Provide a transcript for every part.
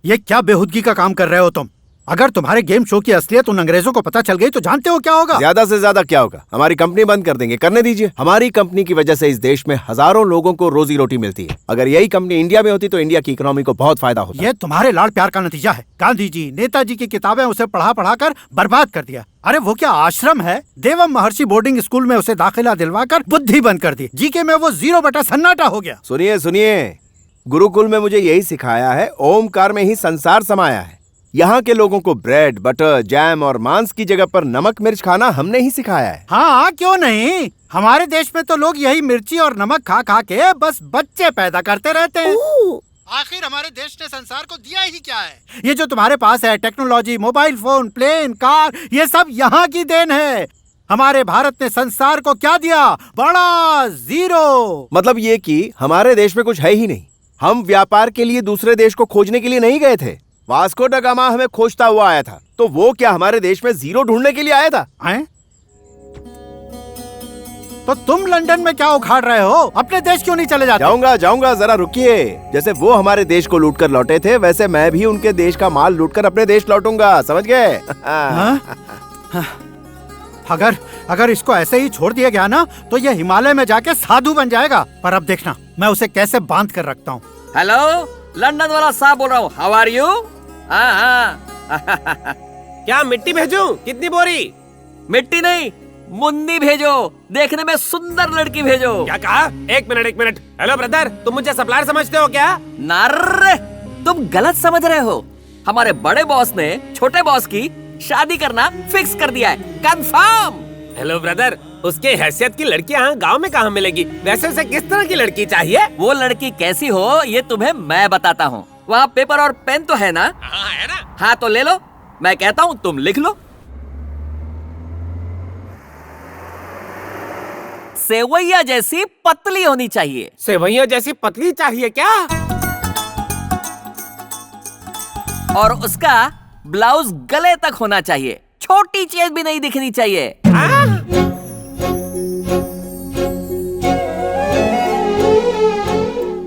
ये क्या बेहुदगी का काम कर रहे हो तुम? अगर तुम्हारे गेम शो की असलियत उन अंग्रेजों को पता चल गई तो जानते हो क्या होगा? ज्यादा से ज्यादा क्या होगा? हमारी कंपनी बंद कर देंगे। करने दीजिए। हमारी कंपनी की वजह से इस देश में हजारों लोगों को रोजी रोटी मिलती है। अगर यही कंपनी इंडिया में होती तो इंडिया की इकोनॉमी को बहुत फायदा होता। ये तुम्हारे लाड़ प्यार का नतीजा है। गांधी जी, नेताजी की किताबें उसे पढ़ा पढ़ा कर बर्बाद कर दिया। अरे वो क्या आश्रम है? देवम महर्षि बोर्डिंग स्कूल में उसे दाखिला दिलवाकर बुद्धि बंद कर दी। जीके में वो 0 बटा सन्नाटा हो गया। सुनिए सुनिए, गुरुकुल में मुझे यही सिखाया है, ओमकार में ही संसार समाया है। यहाँ के लोगों को ब्रेड, बटर, जैम और मांस की जगह पर नमक मिर्च खाना हमने ही सिखाया है। हाँ, क्यों नहीं? हमारे देश में तो लोग यही मिर्ची और नमक खा खा के बस बच्चे पैदा करते रहते हैं। आखिर हमारे देश ने संसार को दिया ही क्या है? ये जो तुम्हारे पास है, technology, mobile phone, plane, car, ये सब यहाँ की देन है। हमारे भारत ने संसार को क्या दिया? बड़ा जीरो। मतलब ये कि हमारे देश में कुछ है ही नहीं। हम व्यापार के लिए दूसरे देश को खोजने के लिए नहीं गए थे। वास्को दा गामा हमें खोजता हुआ आया था, तो वो क्या हमारे देश में जीरो ढूंढने के लिए आया था? हैं? तो तुम लंदन में क्या उखाड़ रहे हो? अपने देश क्यों नहीं चले जाते? जाऊंगा, जरा रुकिए। जैसे वो हमारे देश को लूटकर लौटे थे, वैसे मैं भी उनके देश का माल लूटकर अपने देश लौटूंगा। समझ गए? अगर इसको ऐसे ही छोड़ दिया गया ना, तो ये हिमालय में जाके साधु बन जाएगा। पर अब देखना मैं उसे कैसे बांध कर रखता हूँ। हेलो, लंदन वाला साहब बोल रहा हूँ। How are you? क्या मिट्टी भेजूं? कितनी बोरी? मिट्टी नहीं, मुन्नी भेजो। देखने में सुंदर लड़की भेजो। क्या कहा? एक मिनट। हेलो ब्रदर, तुम मुझे सप्लायर समझते हो क्या? नारे, तुम गलत समझ रहे हो। हमारे बड़े बॉस ने छोटे बॉस की शादी करना फिक्स कर दिया है, कंफर्म। हेलो ब्रदर, उसके हैसियत की लड़की यहाँ गाँव में कहाँ मिलेगी? वैसे उसे किस तरह की लड़की चाहिए? वो लड़की कैसी हो ये तुम्हें मैं बताता हूँ। वहाँ पेपर और पेन तो है ना? हाँ है ना। हाँ तो ले लो, मैं कहता हूँ तुम लिख लो। सेवैया जैसी पतली होनी चाहिए। सेवैया जैसी पतली चाहिए क्या? और उसका ब्लाउज गले तक होना चाहिए, छोटी चीज भी नहीं दिखनी चाहिए।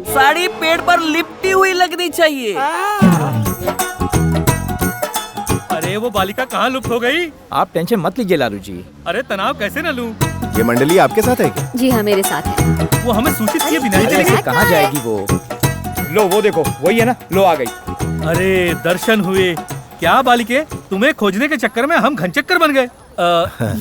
साड़ी पेट पर लिपटी हुई लगनी चाहिए। अरे वो बालिका कहाँ लुप्त हो गई? आप टेंशन मत लीजिए लालू जी। अरे तनाव कैसे न लूं? ये मंडली आपके साथ है क्या? जी हाँ, मेरे साथ है। वो हमें सूचित किए बिना ही चली गई। कहाँ जाएगी वो? लो वो देखो, वही है ना, लो आ गई। अरे दर्शन हुए। क्या बालिके, तुम्हें खोजने के चक्कर में हम घनचक्कर बन गए।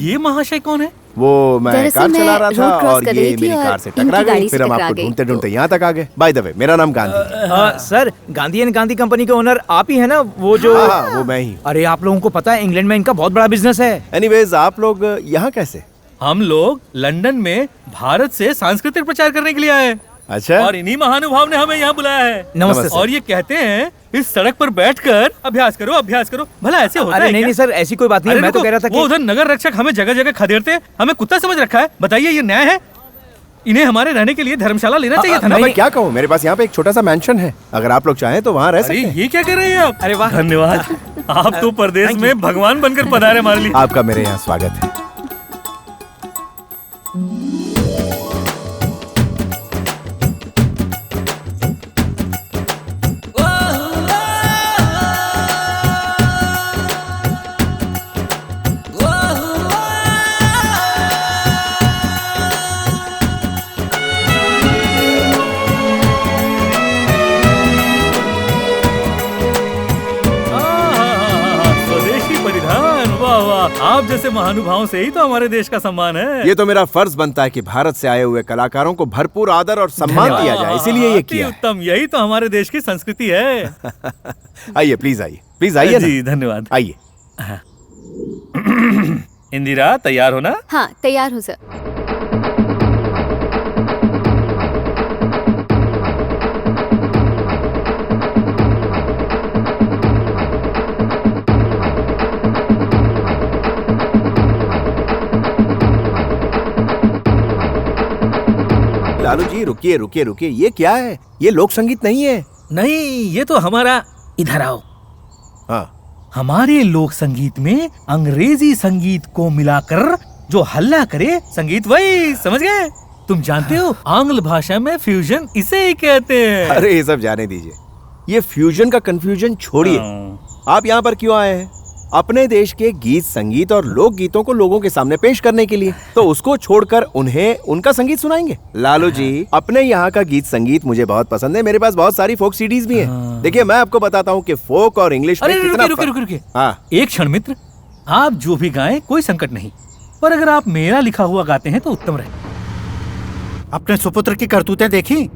ये महाशय कौन है? वो मैं कार चला रहा था और ये मेरी कार से टकरा गई। फिर हम आपको ढूंढते ढूंढते यहाँ तक आ गए। बाय द वे, मेरा नाम Gandhi. Sir, Gandhi and Gandhi company के ओनर आप ही है ना? वो जो वो मैं ही। अरे आप लोगों को पता है इंग्लैंड में इनका बहुत बड़ा बिजनेस है। एनीवेज, आप लोग यहाँ कैसे? हम लोग लंदन में भारत से सांस्कृतिक प्रचार करने के लिए आए। अच्छा। और इन्हीं महानुभाव ने हमें यहाँ बुलाया है। नमस्ते। और ये कहते हैं इस सड़क पर बैठकर अभ्यास करो। भला ऐसे होता अरे है? नहीं सर, ऐसी कोई बात नहीं। मैं तो कह रहा था कि वो उधर नगर रक्षक हमें जगह जगह खदेड़ते, हमें कुत्ता समझ रखा है। बताइए ये न्याय है? इन्हें हमारे रहने के लिए धर्मशाला लेना चाहिए था ना। मैं क्या कहूँ, मेरे पास यहाँ पे एक छोटा सा मैंशन है, अगर आप लोग चाहें तो वहाँ रह सकते हैं। ये क्या कर रहे हैं आप? अरे वाह, धन्यवाद। आप तो परदेश में भगवान बनकर पधारे हमारे लिए। आपका मेरे यहाँ स्वागत है। आप जैसे महानुभावों से ही तो हमारे देश का सम्मान है। ये तो मेरा फर्ज बनता है कि भारत से आए हुए कलाकारों को भरपूर आदर और सम्मान दिया जाए, इसीलिए ये किया है। उत्तम, यही तो हमारे देश की संस्कृति है। आइए प्लीज आइए जी धन्यवाद। आइए। इंदिरा, तैयार हो ना? हाँ तैयार हूँ सर। लालू जी रुकिए, ये क्या है? ये लोक संगीत नहीं है। नहीं, ये तो हमारा, इधर आओ। हाँ। हमारे लोक संगीत में अंग्रेजी संगीत को मिलाकर जो हल्ला करे संगीत, वही समझ गए? तुम जानते हो आंग्ल भाषा में फ्यूजन इसे ही कहते हैं। अरे ये सब जाने दीजिए। ये फ्यूजन का कंफ्यूजन छोड़िए। आप यहाँ पर क्यों आए हैं? अपने देश के गीत संगीत और लोक गीतों को लोगों के सामने पेश करने के लिए। तो उसको छोड़कर उन्हें उनका संगीत सुनाएंगे? लालू जी, अपने यहाँ का गीत संगीत मुझे बहुत पसंद है। मेरे पास बहुत सारी फोक सीडीज भी हैं। देखिए, मैं आपको बताता हूँ कि फोक और इंग्लिश में कितना रुकिए। हाँ, एक क्षण मित्र, आप जो भी गाएं कोई संकट नहीं, पर अगर आप मेरा लिखा हुआ गाते हैं तो उत्तम रहे। अपने सुपुत्र की करतूतें देखी?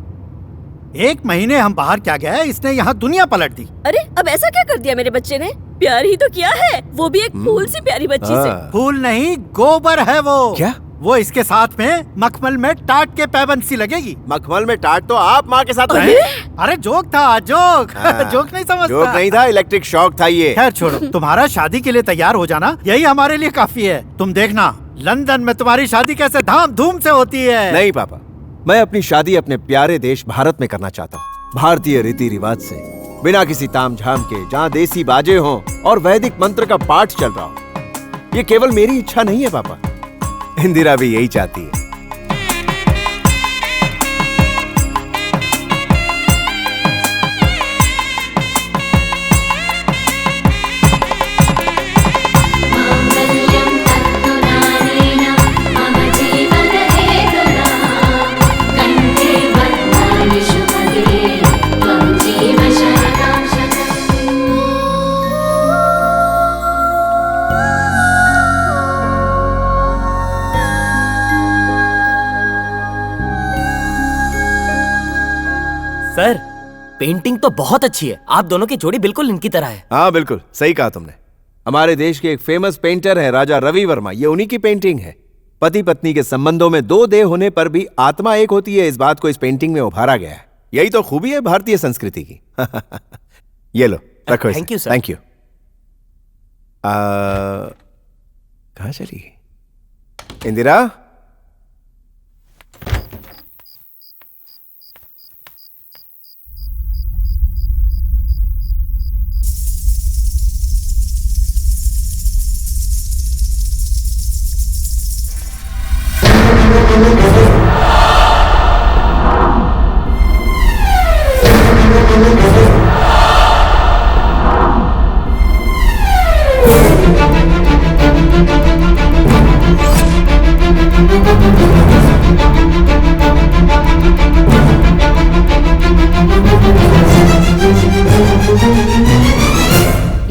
1 महीने हम बाहर क्या गए, इसने यहाँ दुनिया पलट दी। अरे अब ऐसा क्या कर दिया मेरे बच्चे ने? प्यार ही तो किया है, वो भी एक फूल सी प्यारी बच्ची से। फूल नहीं, गोबर है वो। क्या? वो इसके साथ में मखमल में टाट के पैबंद सी लगेगी। मखमल में टाट तो आप माँ के साथ नहीं? अरे जोक था, जोक। जोक नहीं समझता। जोक नहीं था, इलेक्ट्रिक शॉक था ये। खैर छोड़ो, तुम्हारा शादी के लिए तैयार हो जाना यही हमारे लिए काफी है। तुम देखना लंदन में तुम्हारी शादी कैसे धाम धूम से होती है। नहीं पापा, मैं अपनी शादी अपने प्यारे देश भारत में करना चाहता हूँ, भारतीय रीति रिवाज से, बिना किसी ताम झाम के, जहाँ देसी बाजे हों और वैदिक मंत्र का पाठ चल रहा हो। ये केवल मेरी इच्छा नहीं है पापा, इंदिरा भी यही चाहती है। सर, पेंटिंग तो बहुत अच्छी है। आप दोनों की जोड़ी बिल्कुल इनकी तरह है। हाँ बिल्कुल सही कहा तुमने। हमारे देश के एक फेमस पेंटर है राजा रवि वर्मा, ये उन्हीं की पेंटिंग है। पति पत्नी के संबंधों में 2 देह होने पर भी आत्मा एक होती है, इस बात को इस पेंटिंग में उभारा गया है। यही तो खूबी है भारतीय संस्कृति की। ये लो, रखो। Thank you sir. Thank you. कहाँ चली इंदिरा?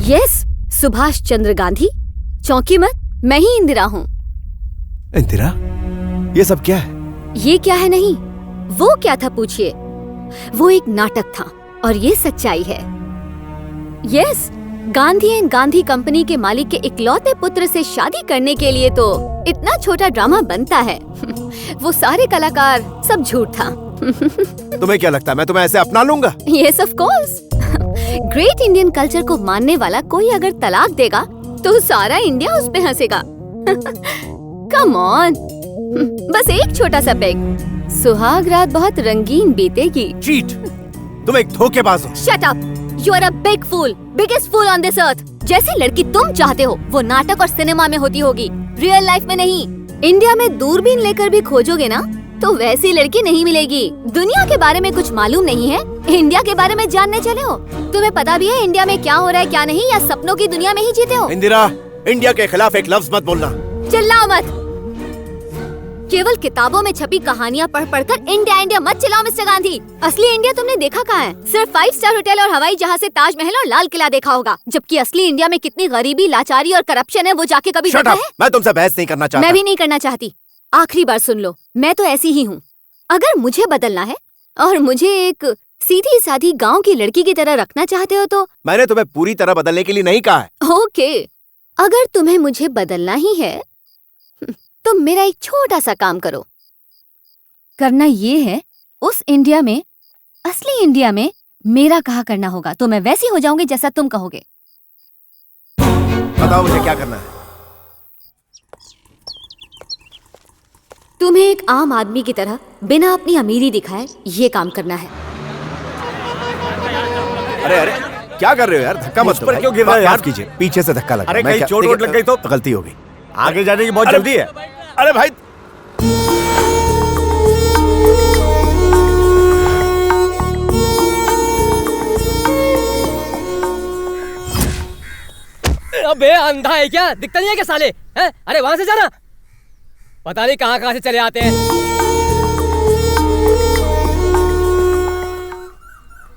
यस, सुभाष चंद्र गांधी। चौंकी मत, मैं ही इंदिरा हूँ। इंदिरा, ये सब क्या है? ये क्या है नहीं, वो क्या था पूछिए। वो एक नाटक था और ये सच्चाई है। Yes, Gandhi and Gandhi company के मालिक के इकलौते पुत्र से शादी करने के लिए तो इतना छोटा ड्रामा बनता है। वो सारे कलाकार, सब झूठ था। तुम्हें क्या लगता है मैं तुम्हें ऐसे अपना लूंगा? Yes of course. Great Indian culture को मानने वाला कोई अगर तलाक देगा तो सारा इंडिया उस पे हंसेगा। कम ऑन, बस एक छोटा सा पेग। सुहाग रात बहुत रंगीन बीतेगी। चीट, तुम एक धोखेबाज हो। Shut up, you are a big fool, biggest fool on this earth. जैसी लड़की तुम चाहते हो वो नाटक और सिनेमा में होती होगी, रियल लाइफ में नहीं। इंडिया में दूरबीन लेकर भी खोजोगे ना तो वैसी लड़की नहीं मिलेगी। दुनिया के बारे में कुछ मालूम नहीं है, इंडिया के बारे में जानने चले हो। तुम्हें पता भी है इंडिया में क्या हो रहा है क्या नहीं, या सपनों की दुनिया में ही जीते हो? इंदिरा, इंडिया के खिलाफ एक लफ्ज मत बोलना। चिल्लाओ मत। केवल किताबों में छपी कहानियाँ पढ़ पढ़कर इंडिया इंडिया मत चिल्लाओ मिस्टर गांधी। असली इंडिया तुमने देखा कहाँ है? सिर्फ 5 स्टार होटल और हवाई जहाज से ताजमहल और लाल किला देखा होगा, जबकि असली इंडिया में कितनी गरीबी, लाचारी और करप्शन है वो जाके कभी देखा है? मैं तुमसे बहस नहीं करना चाहता। मैं भी नहीं करना चाहती। आखिरी बार सुन लो, मैं तो ऐसी ही हूँ। अगर मुझे बदलना है और मुझे एक सीधी साधी गांव की लड़की की तरह रखना चाहते हो तो मैंने तुम्हें पूरी तरह बदलने के लिए नहीं कहा है। ओके, अगर तुम्हें मुझे बदलना ही है तो मेरा एक छोटा सा काम करो। करना ये है, उस इंडिया में, असली इंडिया में मेरा कहा करना होगा तो मैं वैसी हो जाऊंगी जैसा तुम कहोगे। बताओ मुझे क्या करना है। तुम्हें एक आम आदमी की तरह बिना अपनी अमीरी दिखाए ये काम करना है। अरे अरे, क्या कर रहे हो यार? धक्का मत दो। क्यों गिर रहा है यार? माफ कीजिए, पीछे से धक्का लगा। अरे मैं कहीं क्या- चोट वोट लग गई तो? गलती हो गई। आगे जाने की बहुत जल्दी है। अरे भाई, अबे अंधा है क्या? दिखता नहीं है क्या साले? हैं? अरे वहां से जाना। पता नहीं कहां से चले आते हैं।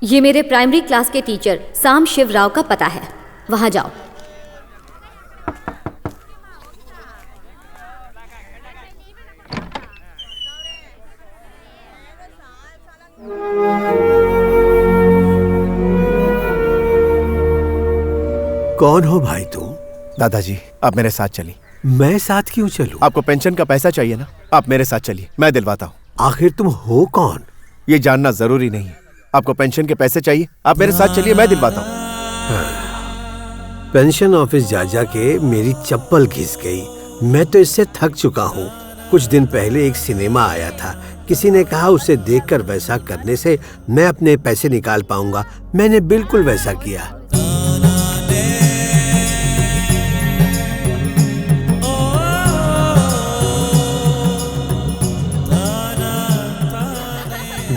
ये मेरे प्राइमरी क्लास के टीचर साम शिव राव का पता है, वहां जाओ। कौन हो भाई तुम? दादाजी, आप मेरे साथ चलिए। मैं साथ क्यों चलूं? आपको पेंशन का पैसा चाहिए ना, आप मेरे साथ चलिए, मैं दिलवाता हूँ। आखिर तुम हो कौन? ये जानना जरूरी नहीं है। आपको पेंशन के पैसे चाहिए, आप मेरे साथ चलिए, मैं दिलवाता हूँ। पेंशन ऑफिस जा जा के मेरी चप्पल घिस गई। मैं तो इससे थक चुका हूँ। कुछ दिन पहले एक सिनेमा आया था, किसी ने कहा उसे देखकर वैसा करने से मैं अपने पैसे निकाल पाऊंगा। मैंने बिल्कुल वैसा किया।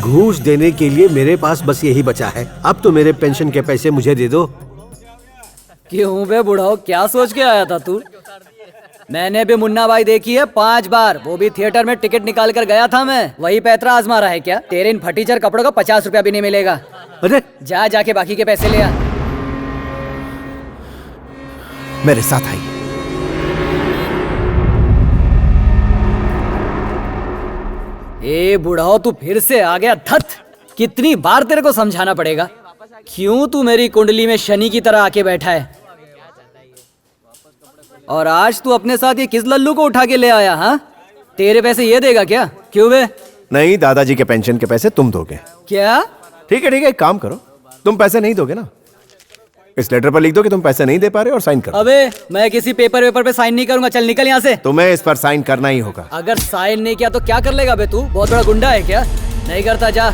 घूस देने के लिए मेरे पास बस यही बचा है। अब तो मेरे पेंशन के पैसे मुझे दे दो। क्यों बे बुढ़ाओ, क्या सोच के आया था तू? मैंने भी मुन्ना भाई देखी है 5 बार, वो भी थिएटर में टिकट निकाल कर गया था मैं। वही पैतरा आजमा रहा है क्या? तेरे इन फटीचर कपड़ों का 50 रुपया भी नहीं मिलेगा। अरे जाके बाकी के पैसे ले आ। मेरे साथ आइए। ए बुढ़ाओ, तू फिर से आ गया। धत, कितनी बार तेरे को समझाना पड़ेगा? क्यों तू मेरी कुंडली में शनि की तरह आके बैठा है? और आज तू अपने साथ ये किस लल्लू को उठा के ले आया? हाँ, तेरे पैसे ये देगा क्या? क्यों बे? नहीं, दादाजी के पेंशन के पैसे तुम दोगे। क्या? ठीक है, एक काम करो, तुम पैसे नहीं दोगे ना, इस लेटर पर लिख दो कि तुम पैसे नहीं दे पा रहे और साइन करो। अबे मैं किसी पेपर पे साइन नहीं करूंगा। चल निकल यहाँ से। तुम्हें इस पर साइन करना ही होगा। अगर साइन नहीं किया तो क्या कर लेगा बे तू? बहुत बड़ा गुंडा है क्या? नहीं करता, जा।